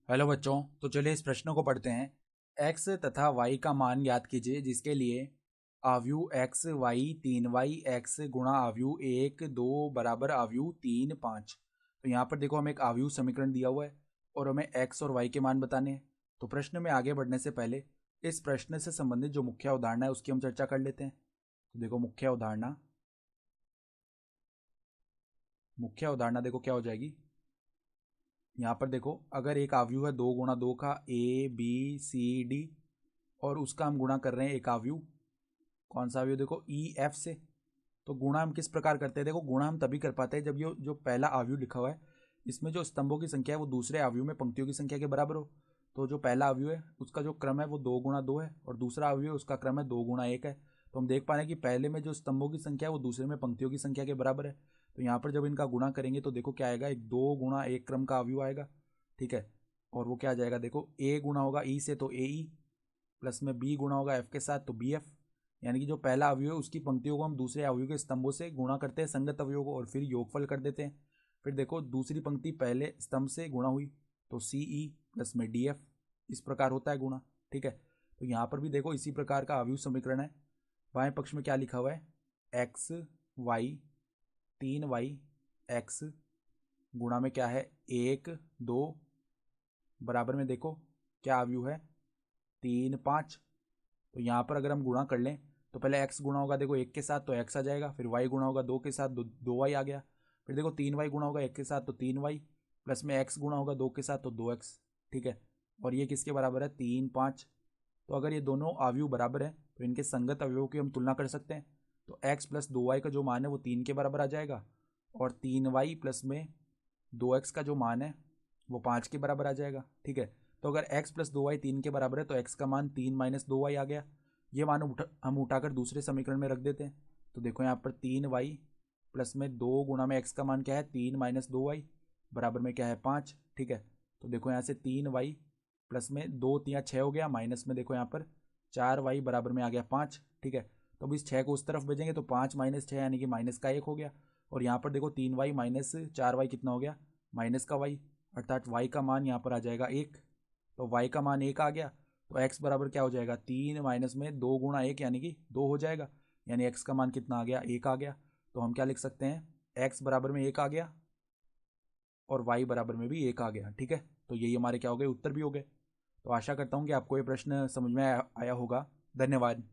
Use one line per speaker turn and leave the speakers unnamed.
Hello बच्चों, तो चलिए इस प्रश्न को पढ़ते हैं। x तथा y का मान ज्ञात कीजिए जिसके लिए आव्यूह x y 3y x गुणा आव्यूह 1 2 बराबर आव्यूह 3 5। तो यहाँ पर देखो हमें एक आव्यूह समीकरण दिया हुआ है और हमें x और y के मान बताने हैं। तो प्रश्न में आगे बढ़ने से पहले इस प्रश्न से संबंधित जो मुख्य अवधारणा है उसकी हम चर्चा कर लेते हैं। तो देखो मुख्य अवधारणा देखो क्या हो जाएगी। यहाँ पर देखो अगर एक आव्यूह है 2 गुणा 2 का ABCD और उसका हम गुणा कर रहे हैं एक आव्यूह, कौन सा आव्यूह देखो EF से। तो गुणा हम किस प्रकार करते हैं, देखो गुणा हम तभी कर पाते हैं जब ये जो पहला आव्यूह लिखा हुआ है इसमें जो स्तंभों की संख्या है वो दूसरे आव्यूह में पंक्तियों की संख्या के बराबर हो। तो जो पहला आव्यूह है उसका जो क्रम है वो 2 गुणा 2 है और दूसरा आव्यूह है उसका क्रम है 2 गुणा 1 है। तो हम देख पा रहे हैं कि पहले में जो स्तंभों की संख्या है वो दूसरे में पंक्तियों की संख्या के बराबर है। तो यहाँ पर जब इनका गुणा करेंगे तो देखो क्या आएगा, एक 2 गुणा 1 क्रम का आव्यूह आएगा। ठीक है, और वो क्या आ जाएगा, देखो ए गुणा होगा ई से तो AE प्लस में बी गुणा होगा एफ के साथ तो BF। यानी कि जो पहला अवयव है उसकी पंक्तियों को हम दूसरे अवयव के स्तंभों से गुणा करते हैं संगत अवयवों को और फिर योगफल कर देते हैं। फिर देखो दूसरी पंक्ति पहले स्तंभ से गुणा हुई तो CE प्लस में DF, इस प्रकार होता है गुणा। ठीक है, तो यहाँ पर भी देखो इसी प्रकार का अवयव समीकरण है। बाएं पक्ष में क्या लिखा हुआ है, x y 3y x गुणा में क्या है 1 2 बराबर में देखो क्या अवयव है 3 5। तो यहाँ पर अगर हम गुणा कर लें तो पहले x गुणा होगा देखो 1 के साथ तो x आ जाएगा, फिर y गुणा होगा 2 के साथ 2y आ गया, फिर देखो 3y गुणा होगा 1 के साथ तो 3y प्लस में x गुणा होगा 2 के साथ तो 2x। ठीक है, और ये किसके बराबर है 3 5। तो अगर ये दोनों अवयव बराबर है तो इनके संगत अवयवों की हम तुलना कर सकते हैं। तो x प्लस 2y का जो मान है वो 3 के बराबर आ जाएगा और 3y प्लस में 2x का जो मान है वो 5 के बराबर आ जाएगा। ठीक है, तो अगर x प्लस 2y 3 के बराबर है तो x का मान 3 माइनस 2y आ गया। ये मान हम उठाकर दूसरे समीकरण में रख देते हैं। तो देखो यहाँ पर 3y प्लस में 2 गुणा में x का मान क्या है 3 माइनस 2y बराबर में क्या है 5। ठीक है, तो देखो यहाँ से 3y प्लस में 2 तिया 6 हो गया, माइनस में देखो यहाँ पर 4y बराबर में आ गया 5। ठीक है, तो अब इस 6 को उस तरफ भेजेंगे तो 5 माइनस 6 यानी कि माइनस का 1 हो गया। और यहाँ पर देखो 3y माइनस 4y कितना हो गया, माइनस का y, अर्थात y का मान यहाँ पर आ जाएगा 1। तो y का मान 1 आ गया तो x बराबर क्या हो जाएगा 3 माइनस में 2 गुणा 1 यानी कि 2 हो जाएगा। यानी x का मान कितना आ गया 1 आ गया। तो हम क्या लिख सकते हैं, x बराबर में 1 आ गया और y बराबर में भी 1 आ गया। ठीक है, तो यही हमारे क्या हो गए, उत्तर भी हो गए। तो आशा करता हूँ कि आपको ये प्रश्न समझ में आया होगा। धन्यवाद।